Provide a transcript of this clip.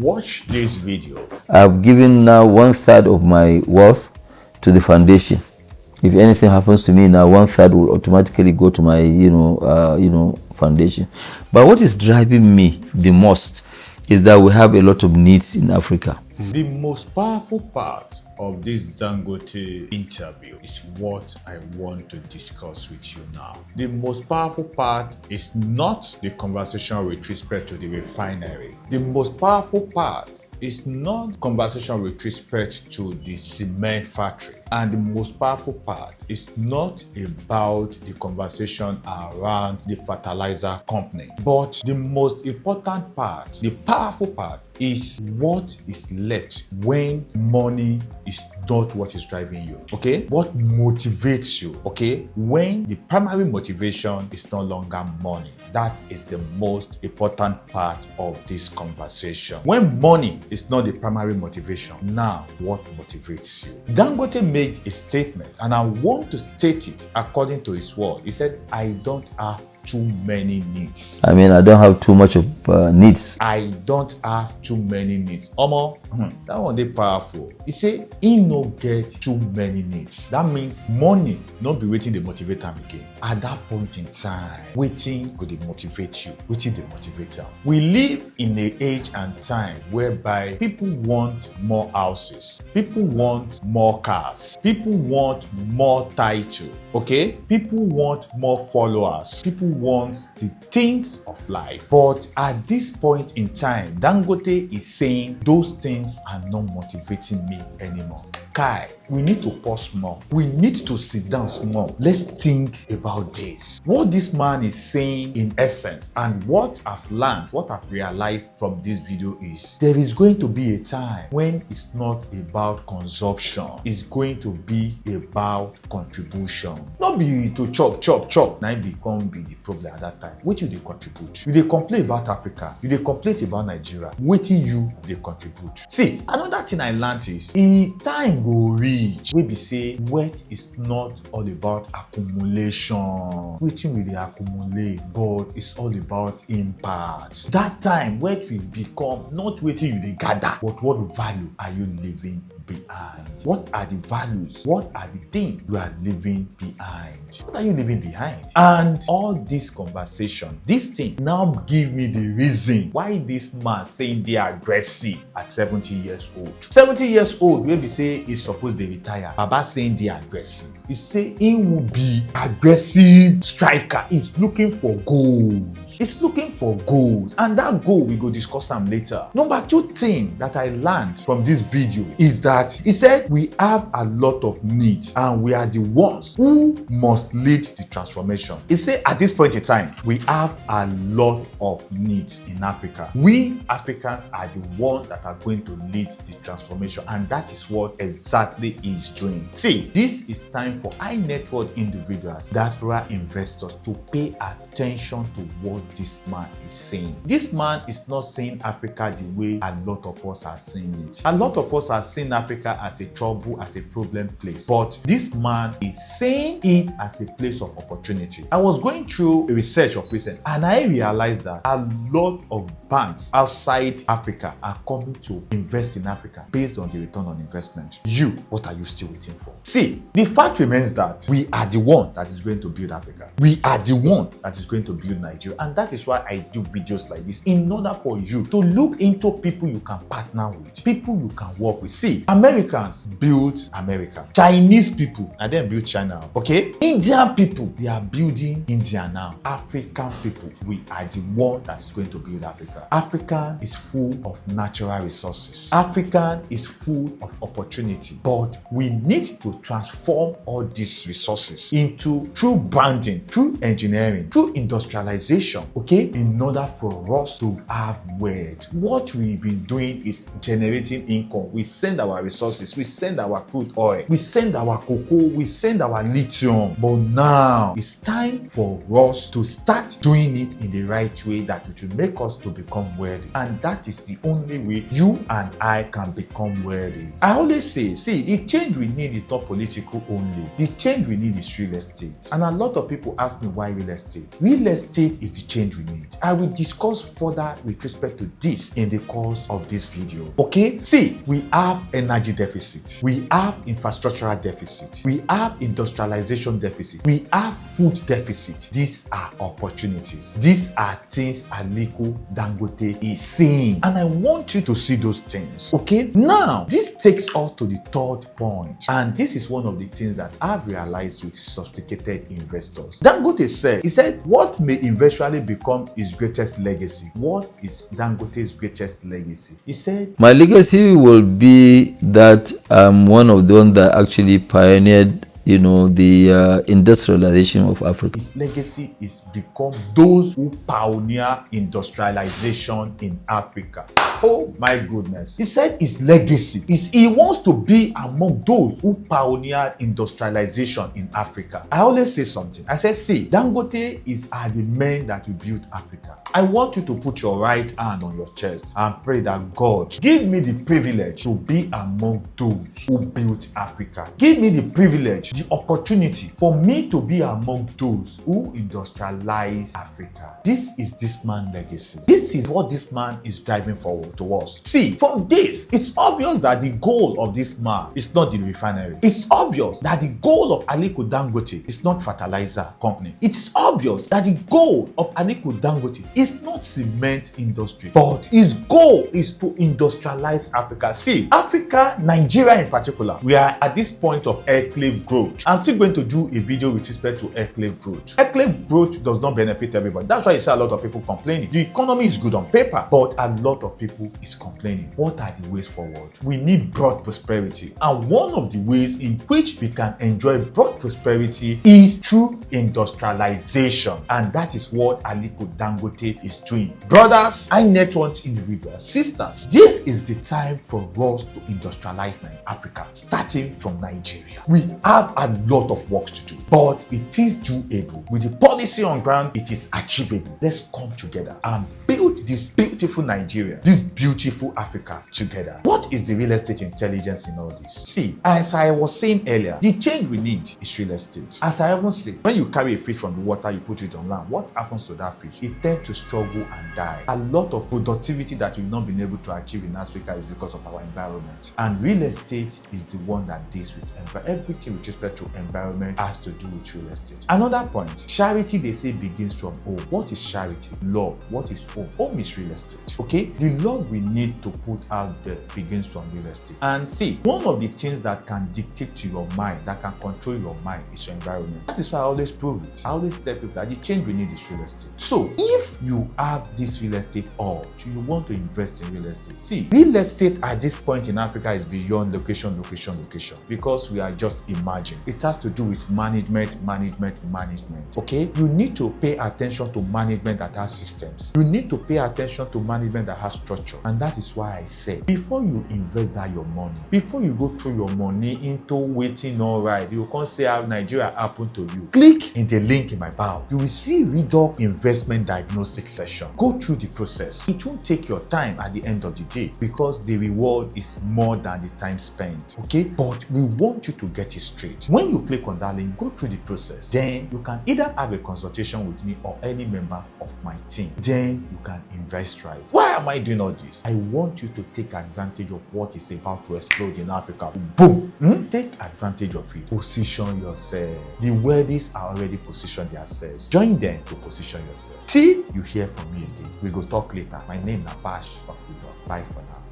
Watch this video. I've given now 1/3 of my wealth to the foundation. If anything happens to me now, 1/3 will automatically go to my, foundation. But what is driving me the most is that we have a lot of needs in Africa. The most powerful part of this Dangote interview is what I want to discuss with you now. The most powerful part is not the conversation with respect to the refinery. The most powerful part is not conversation with respect to the cement factory. And the most powerful part is not about the conversation around the fertilizer company. But the most important part, the powerful part, is what is left when money is not what is driving you, okay? What motivates you, okay? When the primary motivation is no longer money. That is the most important part of this conversation. When money is not the primary motivation, now what motivates you? Dangote made a statement, and I want to state it according to his word. He said, I don't have too many needs. I mean, I don't have too much of needs. I don't have too many needs. Omo, that one dey powerful. He say he no get too many needs. That means money no be wetin dey motivate am again. At that point in time, wetin go dey motivate you? Wetin dey motivate am? We live in an age and time whereby people want more houses, people want more cars, people want more title, okay? People want more followers, people want the things of life. But at this point in time, Dangote is saying those things are not motivating me anymore. Kai, we need to pause more. We need to sit down small. Let's think about this. What this man is saying in essence, and what I've learned, what I've realized from this video is there is going to be a time when it's not about consumption. It's going to be about contribution. Not be to chop. Now it become be the problem at that time. What you they contribute? You they complain about Africa. You they complain about Nigeria. Waiting you they contribute. See, another thing I learned is in time go reach we be say wealth is not all about accumulation. Wetin we dey accumulate, but it's all about impact. That time wealth will become not wetin you dey gather, but what value are you leaving behind? What are the values? What are the things you are leaving behind? What are you leaving behind? And all this conversation, this thing now give me the reason why this man saying they are aggressive at 70 years old. 70 years old, wey be say he's supposed to retire. Baba saying they are aggressive. He say he will be aggressive striker. He's looking for goals. He's looking for goals, and that goal we go discuss them later. Number two thing that I learned from this video is that he said we have a lot of needs and we are the ones who must lead the transformation. He said at this point in time, we have a lot of needs in Africa. We Africans are the ones that are going to lead the transformation, and that is what exactly he's doing. See, this is time for high net worth individuals, diaspora investors to pay attention to what this man is saying. This man is not saying Africa the way a lot of us are seeing it. A lot of us are seeing Africa as a trouble, as a problem place. But this man is saying it as a place of opportunity. I was going through a research of recent, and I realized that a lot of banks outside Africa are coming to invest in Africa based on the return on investment. You, what are you still waiting for? See, the fact remains that we are the one that is going to build Africa. We are the one that is going to build Nigeria. And that is why I do videos like this, in order for you to look into people you can partner with, people you can work with. See, Americans built America. Chinese people, and then built China. Okay? Indian people, they are building India now. African people, we are the one that is going to build Africa. Africa is full of natural resources. Africa is full of opportunity. But we need to transform all these resources into true branding, true engineering, true industrialization, okay, in order for us to have wealth. What we've been doing is generating income. We send our resources, we send our crude oil, we send our cocoa, we send our lithium. But now it's time for us to start doing it in the right way that it will make us to become wealthy. And that is the only way you and I can become wealthy. I always say, see, the change we need is not political only. The change we need is real estate. And a lot of people ask me why real estate. Real estate is the change we need. I will discuss further with respect to this in the course of this video. Okay? See, we have energy deficit. We have infrastructural deficit. We have industrialization deficit. We have food deficit. These are opportunities. These are things Aliko Dangote is saying. And I want you to see those things. Okay? Now, this takes us to the third point. And this is one of the things that I've realized with sophisticated investors. Dangote said, he said, what may eventually become his greatest legacy? What is Dangote's greatest legacy? He said, my legacy will be that I'm one of the ones that actually pioneered, the industrialization of Africa. His legacy is become those who pioneer industrialization in Africa. Oh my goodness. He said his legacy is he wants to be among those who pioneered industrialization in Africa. I always say something. I said, see, Dangote are the men that will build Africa. I want you to put your right hand on your chest and pray that God, give me the privilege to be among those who built Africa. Give me the privilege, the opportunity for me to be among those who industrialize Africa. This is this man's legacy. This is what this man is driving forward towards. See, from this, it's obvious that the goal of this man is not the refinery. It's obvious that the goal of Aliko Dangote is not fertilizer company. It's obvious that the goal of Aliko Dangote is not cement industry, but his goal is to industrialize Africa. See, Africa, Nigeria in particular, we are at this point of airclave growth. I'm still going to do a video with respect to airclave growth. Airclave growth does not benefit everybody. That's why you see a lot of people complaining. The economy is good on paper, but a lot of people is complaining. What are the ways forward? We need broad prosperity, and one of the ways in which we can enjoy broad prosperity is through industrialization, and that is what Aliko Dangote is doing. Brothers, high net worth individuals, sisters, this is the time for us to industrialize Africa, starting from Nigeria. We have a lot of work to do, but it is doable. With the policy on ground, it is achievable. Let's come together and build this beautiful Nigeria, this beautiful Africa together. What is the real estate intelligence in all this? See, as I was saying earlier, the change we need is real estate. As I often say, when you carry a fish from the water, you put it on land, what happens to that fish? It tends to struggle and die. A lot of productivity that we've not been able to achieve in Africa is because of our environment. And real estate is the one that deals with everything with respect to environment has to do with real estate. Another point, charity, they say, begins from home. What is charity? Love. What is home? Home is real estate. Okay? The love we need to put out there begins from real estate. And see, one of the things that can dictate to your mind, that can control your mind, is your environment. That is why I always prove it. I always tell people that the change we need is real estate. So, if you have this real estate urge, you want to invest in real estate. See, real estate at this point in Africa is beyond location, because we are just emerging. It has to do with management. Okay? You need to pay attention to management that has systems. You need to pay attention to management that has structure. And that is why I said, before you invest that your money, before you go through your money into waiting all right, you can't say how Nigeria happened to you. Click in the link in my bio. You will see REDOC Investment Diagnostic session. Go through the process. It won't take your time at the end of the day because the reward is more than the time spent. Okay? But we want you to get it straight. When you click on that link, go through the process. Then you can either have a consultation with me or any member of my team. Then you can invest right. Why am I doing all this? I want you to take advantage of what is about to explode in Africa. Boom! Take advantage of it. Position yourself. The worthies are already positioned themselves. Join them to position yourself. Till you hear from me again. We go talk later. My name is Nabash of REDOC. Bye for now.